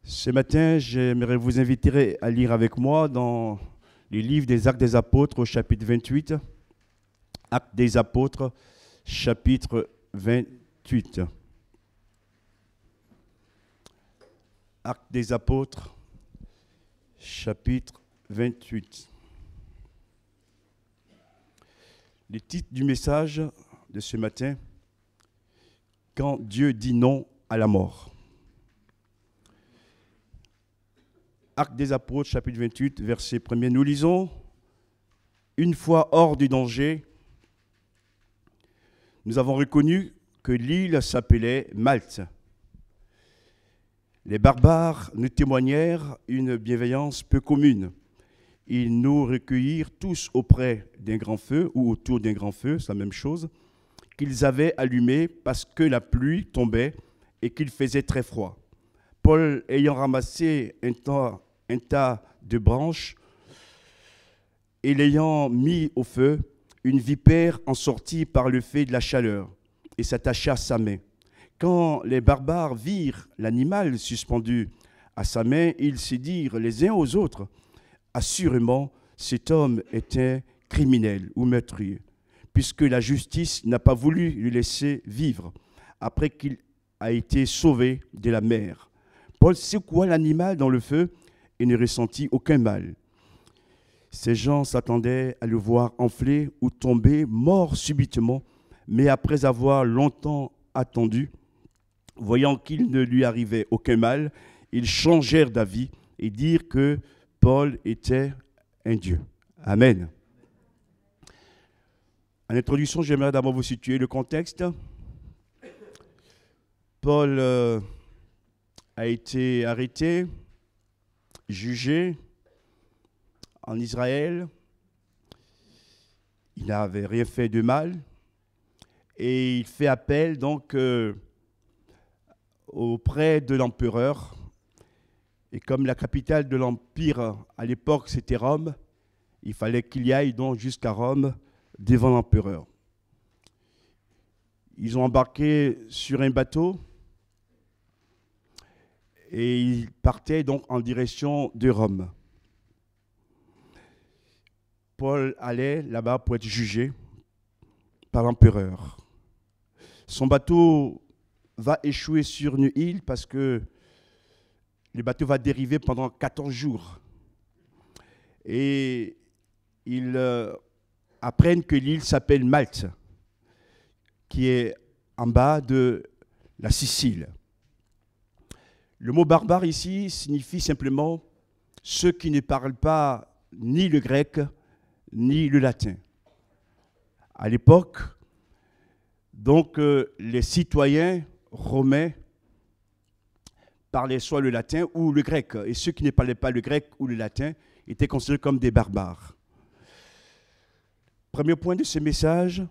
Ce matin, j'aimerais vous inviter à lire avec moi dans le livre des Actes des Apôtres au chapitre 28. Actes des Apôtres, chapitre 28. Actes des Apôtres, chapitre 28. Le titre du message de ce matin, Quand Dieu dit non à la mort. Actes des Apôtres, chapitre 28, verset 1er. Nous lisons, une fois hors du danger, nous avons reconnu que l'île s'appelait Malte. Les barbares nous témoignèrent une bienveillance peu commune. Ils nous recueillirent tous auprès d'un grand feu, ou autour d'un grand feu, c'est la même chose, qu'ils avaient allumé parce que la pluie tombait et qu'il faisait très froid. Paul, ayant ramassé un tas de branches et l'ayant mis au feu, une vipère en sortit par le fait de la chaleur et s'attacha à sa main. Quand les barbares virent l'animal suspendu à sa main, ils se dirent les uns aux autres, « Assurément, cet homme était criminel ou meurtrier, puisque la justice n'a pas voulu le laisser vivre après qu'il a été sauvé de la mer. » Paul secoua l'animal dans le feu et ne ressentit aucun mal. Ces gens s'attendaient à le voir enfler ou tomber mort subitement, mais après avoir longtemps attendu, voyant qu'il ne lui arrivait aucun mal, ils changèrent d'avis et dirent que Paul était un Dieu. Amen. En introduction, j'aimerais d'abord vous situer le contexte. Paul a été arrêté, jugé en Israël. Il n'avait rien fait de mal et il fait appel donc auprès de l'empereur. Et comme la capitale de l'empire à l'époque c'était Rome, il fallait qu'il y aille donc jusqu'à Rome devant l'empereur. Ils ont embarqué sur un bateau et ils partaient donc en direction de Rome. Paul allait là-bas pour être jugé par l'empereur. Son bateau va échouer sur une île parce que le bateau va dériver pendant 14 jours. Et ils apprennent que l'île s'appelle Malte, qui est en bas de la Sicile. Le mot barbare ici signifie simplement ceux qui ne parlent pas ni le grec ni le latin. À l'époque, donc, les citoyens romains parlaient soit le latin ou le grec. Et ceux qui ne parlaient pas le grec ou le latin étaient considérés comme des barbares. Premier point de ce message,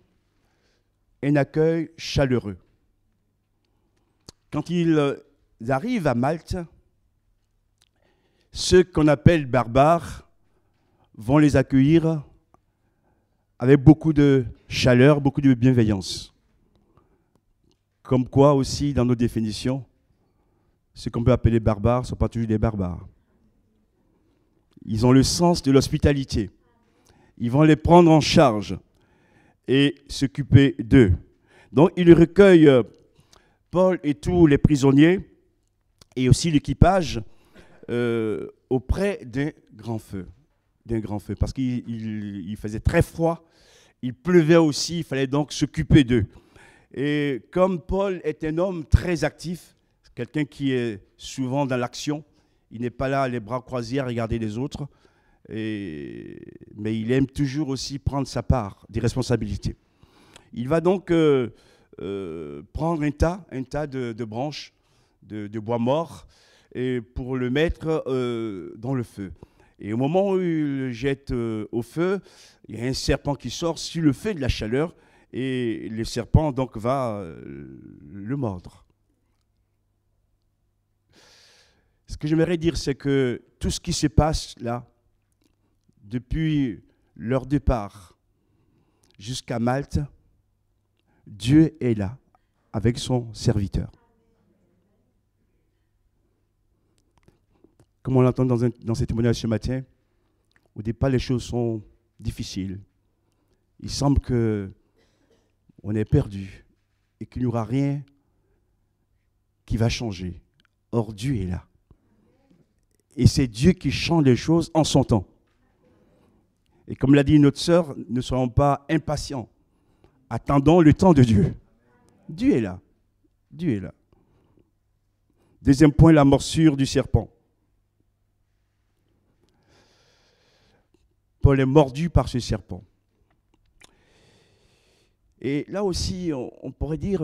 un accueil chaleureux. Quand ils arrivent à Malte, ceux qu'on appelle barbares vont les accueillir avec beaucoup de chaleur, beaucoup de bienveillance. Comme quoi aussi, dans nos définitions, ce qu'on peut appeler barbares ne sont pas toujours des barbares. Ils ont le sens de l'hospitalité. Ils vont les prendre en charge et s'occuper d'eux. Donc, ils recueillent Paul et tous les prisonniers et aussi l'équipage auprès d'un grand feu. Parce qu'il faisait très froid, il pleuvait aussi, il fallait donc s'occuper d'eux. Et comme Paul est un homme très actif, quelqu'un qui est souvent dans l'action, il n'est pas là les bras croisés à regarder les autres, mais il aime toujours aussi prendre sa part des responsabilités. Il va donc prendre un tas de branches, de bois mort, et pour le mettre dans le feu. Et au moment où il le jette au feu, il y a un serpent qui sort sur le feu de la chaleur, et le serpent donc va le mordre. Ce que j'aimerais dire, c'est que tout ce qui se passe là, depuis leur départ jusqu'à Malte, Dieu est là avec son serviteur. Comme on l'entend dans ces témoignages ce matin, au départ, les choses sont difficiles. Il semble qu'on est perdu et qu'il n'y aura rien qui va changer. Or, Dieu est là. Et c'est Dieu qui change les choses en son temps. Et comme l'a dit notre sœur, ne soyons pas impatients. Attendons le temps de Dieu. Dieu est là. Dieu est là. Deuxième point, la morsure du serpent. Paul est mordu par ce serpent. Et là aussi, on pourrait dire,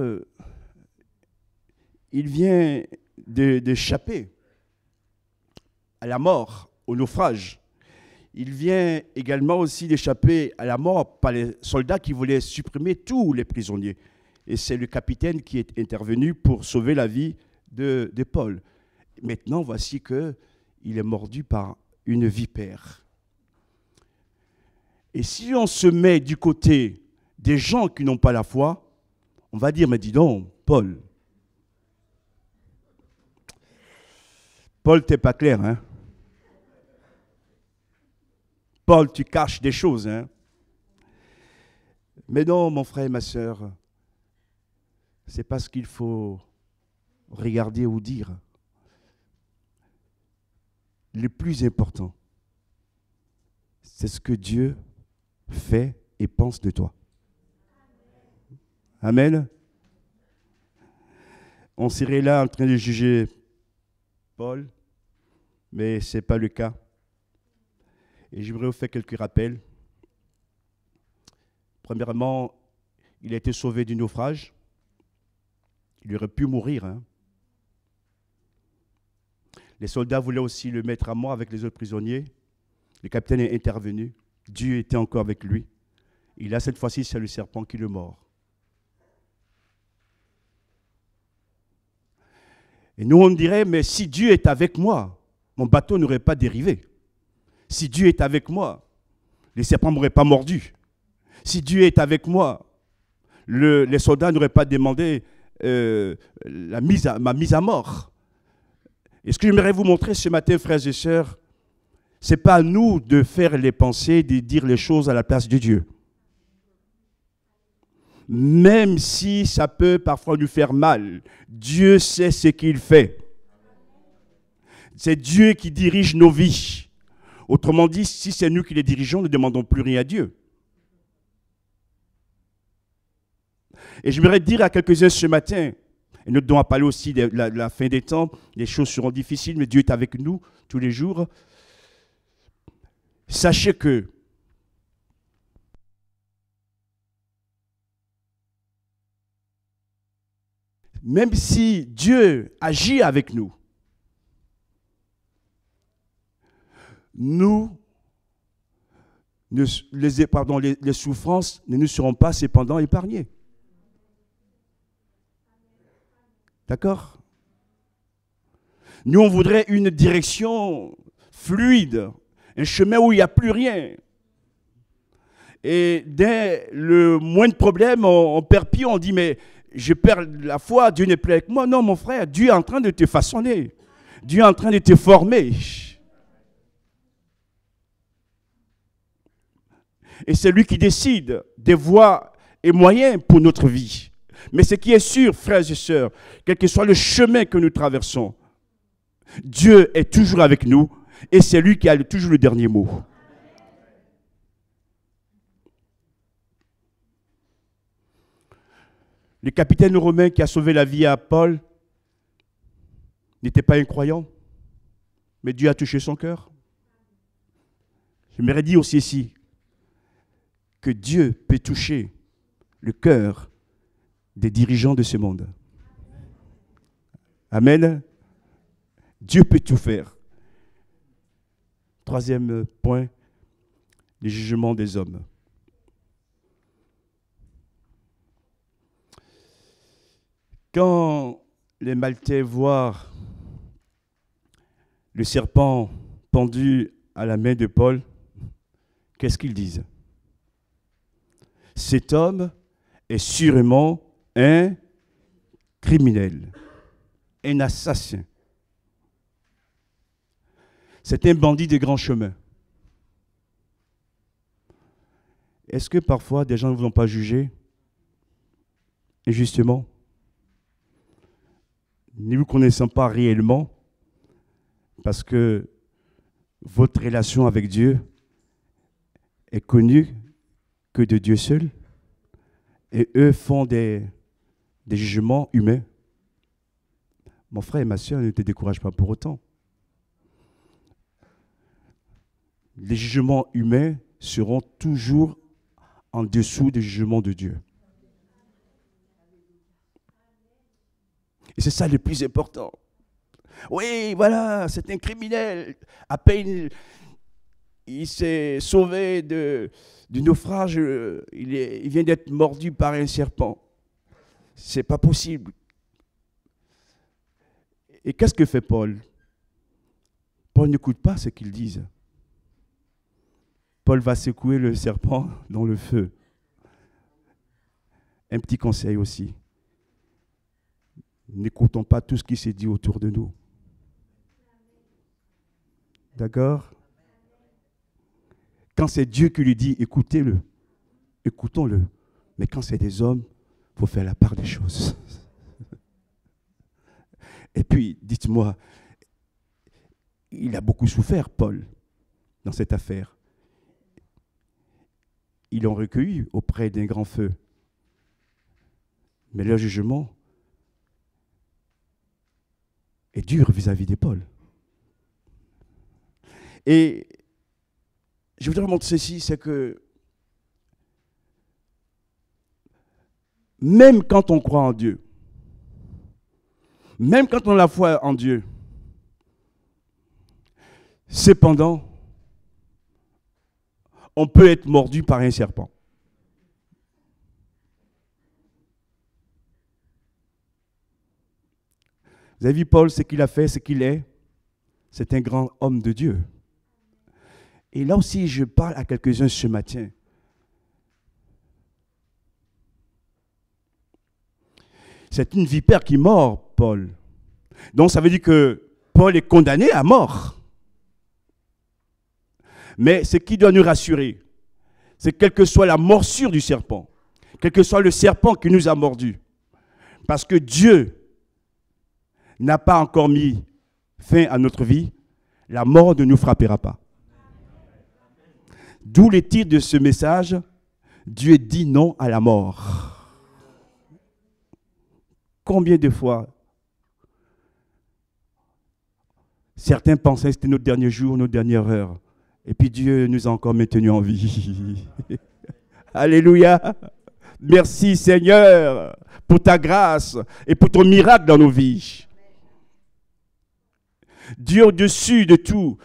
il vient d'échapper à la mort, au naufrage. Il vient également aussi d'échapper à la mort par les soldats qui voulaient supprimer tous les prisonniers. Et c'est le capitaine qui est intervenu pour sauver la vie de Paul. Maintenant, voici qu'il est mordu par une vipère. Et si on se met du côté des gens qui n'ont pas la foi, on va dire, mais dis donc, Paul, t'es pas clair, hein? Paul, tu caches des choses, hein? Mais non, mon frère et ma sœur, c'est pas ce qu'il faut regarder ou dire. Le plus important, c'est ce que Dieu fait et pense de toi. Amen. On serait là en train de juger Paul, mais ce n'est pas le cas. Et j'aimerais vous faire quelques rappels. Premièrement, il a été sauvé du naufrage. Il aurait pu mourir. Hein. Les soldats voulaient aussi le mettre à mort avec les autres prisonniers. Le capitaine est intervenu. Dieu était encore avec lui. Et là, cette fois-ci, c'est le serpent qui le mord. Et nous, on dirait, mais si Dieu est avec moi, mon bateau n'aurait pas dérivé. Si Dieu est avec moi, les serpents ne m'auraient pas mordu. Si Dieu est avec moi, les soldats n'auraient pas demandé ma mise à mort. Et ce que j'aimerais vous montrer ce matin, frères et sœurs, ce n'est pas à nous de faire les pensées, de dire les choses à la place de Dieu. Même si ça peut parfois nous faire mal, Dieu sait ce qu'il fait. C'est Dieu qui dirige nos vies. Autrement dit, si c'est nous qui les dirigeons, ne demandons plus rien à Dieu. Et j'aimerais dire à quelques-uns ce matin, et nous devons parler aussi de la fin des temps, les choses seront difficiles, mais Dieu est avec nous tous les jours. Sachez que même si Dieu agit avec nous, les souffrances ne nous seront pas cependant épargnées. D'accord? Nous, on voudrait une direction fluide, un chemin où il n'y a plus rien. Et dès le moindre problème, on perd pied, on dit, mais je perds la foi, Dieu n'est plus avec moi. Non, mon frère, Dieu est en train de te façonner. Dieu est en train de te former. Et c'est lui qui décide des voies et moyens pour notre vie. Mais ce qui est sûr, frères et sœurs, quel que soit le chemin que nous traversons, Dieu est toujours avec nous et c'est lui qui a toujours le dernier mot. Le capitaine romain qui a sauvé la vie à Paul n'était pas un croyant, mais Dieu a touché son cœur. J'aimerais dire aussi ici que Dieu peut toucher le cœur des dirigeants de ce monde. Amen. Dieu peut tout faire. Troisième point, le jugement des hommes. Quand les Maltais voient le serpent pendu à la main de Paul, qu'est-ce qu'ils disent? Cet homme est sûrement un criminel, un assassin. C'est un bandit de grand chemin. Est-ce que parfois des gens ne vous ont pas jugé injustement, ne vous connaissant pas réellement, parce que votre relation avec Dieu est connue que de Dieu seul, et eux font des jugements humains? Mon frère et ma soeur, ne te décourage pas pour autant. Les jugements humains seront toujours en dessous des jugements de Dieu. Et c'est ça le plus important. Oui, voilà, c'est un criminel. À peine il s'est sauvé du naufrage, il vient d'être mordu par un serpent. C'est pas possible. Et qu'est-ce que fait Paul? Paul n'écoute pas ce qu'ils disent. Paul va secouer le serpent dans le feu. Un petit conseil aussi. N'écoutons pas tout ce qui s'est dit autour de nous. D'accord? Quand c'est Dieu qui lui dit, écoutez-le, écoutons-le. Mais quand c'est des hommes, il faut faire la part des choses. Et puis, dites-moi, il a beaucoup souffert, Paul, dans cette affaire. Ils l'ont recueilli auprès d'un grand feu. Mais leur jugement est dur vis-à-vis de Paul. Et je voudrais montrer ceci, c'est que même quand on croit en Dieu, même quand on a la foi en Dieu, cependant, on peut être mordu par un serpent. Vous avez vu Paul, ce qu'il a fait, ce qu'il est? C'est un grand homme de Dieu. Et là aussi, je parle à quelques-uns ce matin. C'est une vipère qui mord Paul. Donc ça veut dire que Paul est condamné à mort. Mais ce qui doit nous rassurer, c'est quelle que soit la morsure du serpent, quel que soit le serpent qui nous a mordus, parce que Dieu n'a pas encore mis fin à notre vie, la mort ne nous frappera pas. D'où le titre de ce message, Dieu dit non à la mort. Combien de fois certains pensaient que c'était notre dernier jour, notre dernière heure, et puis Dieu nous a encore maintenus en vie. Alléluia. Merci Seigneur pour ta grâce et pour ton miracle dans nos vies. Dieu au-dessus de tout,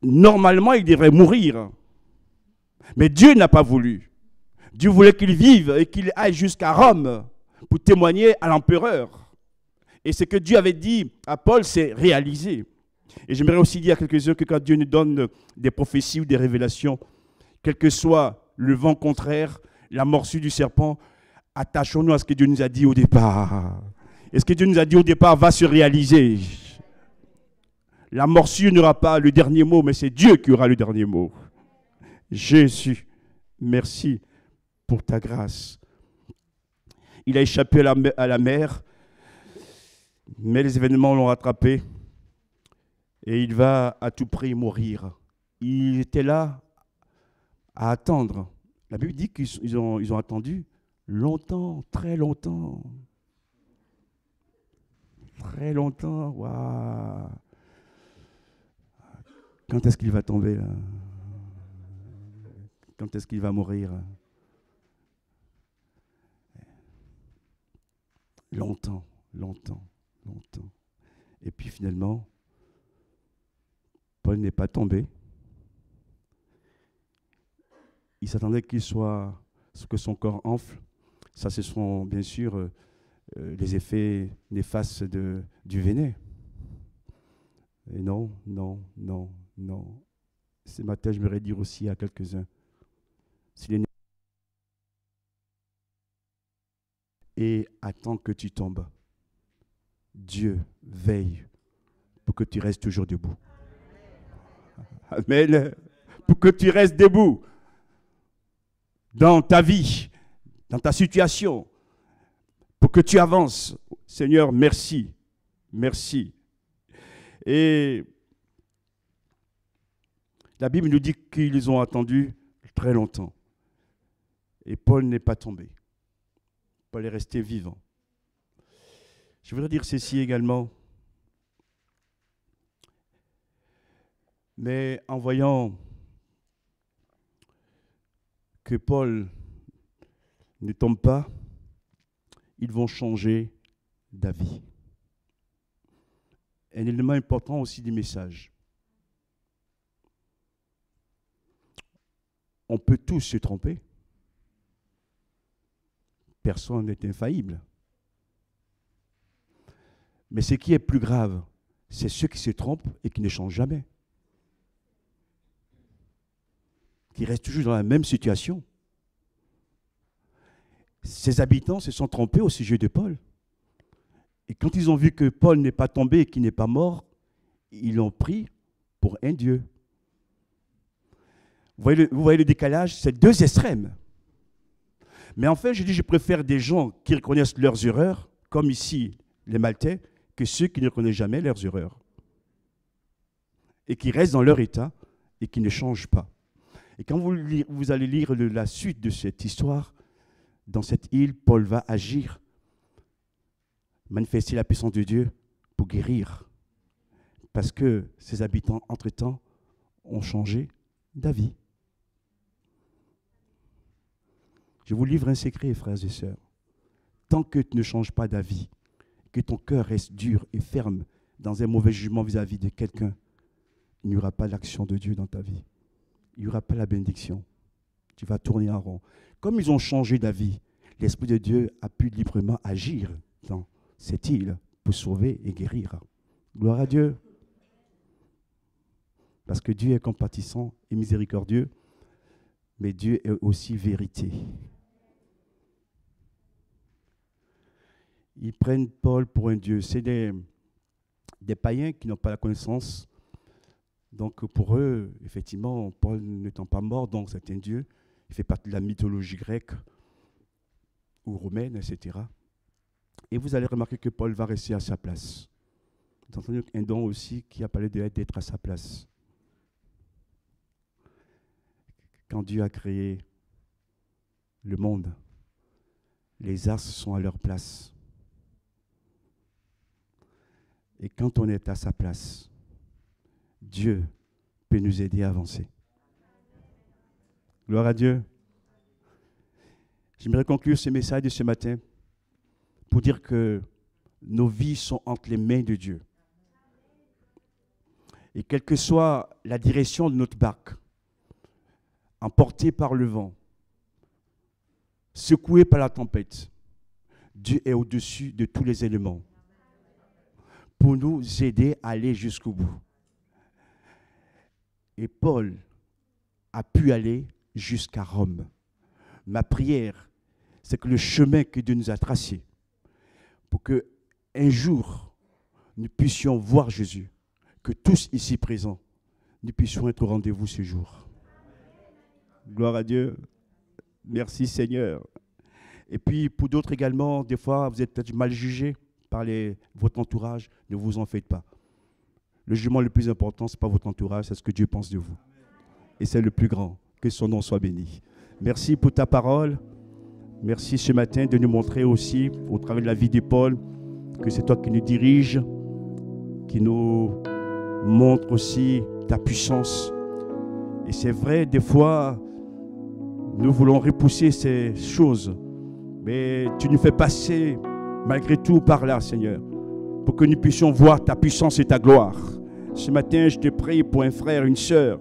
normalement il devrait mourir. Mais Dieu n'a pas voulu. Dieu voulait qu'il vive et qu'il aille jusqu'à Rome pour témoigner à l'empereur. Et ce que Dieu avait dit à Paul, c'est réalisé. Et j'aimerais aussi dire à quelques-uns que quand Dieu nous donne des prophéties ou des révélations, quel que soit le vent contraire, la morsure du serpent, attachons-nous à ce que Dieu nous a dit au départ. Et ce que Dieu nous a dit au départ va se réaliser. La morsure n'aura pas le dernier mot, mais c'est Dieu qui aura le dernier mot. Jésus, merci pour ta grâce. Il a échappé à la mer, mais les événements l'ont rattrapé et il va à tout prix mourir. Il était là à attendre. La Bible dit qu'ils ont attendu longtemps, très longtemps. Très longtemps, waouh. Quand est-ce qu'il va tomber là? Quand est-ce qu'il va mourir? Longtemps, longtemps, longtemps. Et puis finalement, Paul n'est pas tombé. Il s'attendait que son corps enfle. Ça, ce sont bien sûr les effets néfastes du venin. Et non, non, non, non. Ce matin, je voudrais dire aussi à quelques-uns, et attends que tu tombes. Dieu veille pour que tu restes toujours debout. Amen. Pour que tu restes debout dans ta vie, dans ta situation, pour que tu avances. Seigneur, merci. Merci. Et la Bible nous dit qu'ils ont attendu très longtemps. Et Paul n'est pas tombé. Paul est resté vivant. Je voudrais dire ceci également. Mais en voyant que Paul ne tombe pas, ils vont changer d'avis. Un élément important aussi du message. On peut tous se tromper. Personne n'est infaillible. Mais ce qui est plus grave, c'est ceux qui se trompent et qui ne changent jamais. Qui restent toujours dans la même situation. Ces habitants se sont trompés au sujet de Paul. Et quand ils ont vu que Paul n'est pas tombé et qu'il n'est pas mort, ils l'ont pris pour un Dieu. Vous voyez le décalage? C'est deux extrêmes. Mais enfin, je dis, je préfère des gens qui reconnaissent leurs erreurs, comme ici les Maltais, que ceux qui ne reconnaissent jamais leurs erreurs. Et qui restent dans leur état et qui ne changent pas. Et quand vous allez lire la suite de cette histoire, dans cette île, Paul va agir, manifester la puissance de Dieu pour guérir. Parce que ses habitants, entre-temps, ont changé d'avis. Je vous livre un secret, frères et sœurs. Tant que tu ne changes pas d'avis, que ton cœur reste dur et ferme dans un mauvais jugement vis-à-vis de quelqu'un, il n'y aura pas l'action de Dieu dans ta vie. Il n'y aura pas la bénédiction. Tu vas tourner en rond. Comme ils ont changé d'avis, l'Esprit de Dieu a pu librement agir dans cette île pour sauver et guérir. Gloire à Dieu. Parce que Dieu est compatissant et miséricordieux, mais Dieu est aussi vérité. Ils prennent Paul pour un Dieu. C'est des païens qui n'ont pas la connaissance. Donc pour eux, effectivement, Paul n'étant pas mort, donc c'est un Dieu. Il fait partie de la mythologie grecque ou romaine, etc. Et vous allez remarquer que Paul va rester à sa place. Vous avez entendu un don aussi qui a parlé d'être à sa place. Quand Dieu a créé le monde, les astres sont à leur place. Et quand on est à sa place, Dieu peut nous aider à avancer. Gloire à Dieu. J'aimerais conclure ce message de ce matin pour dire que nos vies sont entre les mains de Dieu. Et quelle que soit la direction de notre barque, emportée par le vent, secouée par la tempête, Dieu est au-dessus de tous les éléments pour nous aider à aller jusqu'au bout. Et Paul a pu aller jusqu'à Rome. Ma prière, c'est que le chemin que Dieu nous a tracé, pour que un jour nous puissions voir Jésus, que tous ici présents, nous puissions être au rendez-vous ce jour. Gloire à Dieu. Merci Seigneur. Et puis pour d'autres également, des fois vous êtes peut-être mal jugés par votre entourage, ne vous en faites pas. Le jugement le plus important, ce n'est pas votre entourage, c'est ce que Dieu pense de vous. Et c'est le plus grand. Que son nom soit béni. Merci pour ta parole. Merci ce matin de nous montrer aussi, au travers de la vie de Paul, que c'est toi qui nous diriges, qui nous montre aussi ta puissance. Et c'est vrai, des fois, nous voulons repousser ces choses, mais tu nous fais passer malgré tout par là, Seigneur, pour que nous puissions voir ta puissance et ta gloire. Ce matin, je te prie pour un frère, une sœur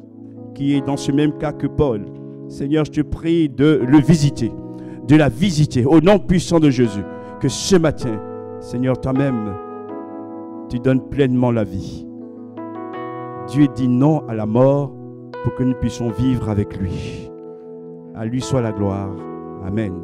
qui est dans ce même cas que Paul. Seigneur, je te prie de le visiter, de la visiter au nom puissant de Jésus. Que ce matin, Seigneur, toi-même, tu donnes pleinement la vie. Dieu dit non à la mort pour que nous puissions vivre avec lui. À lui soit la gloire. Amen.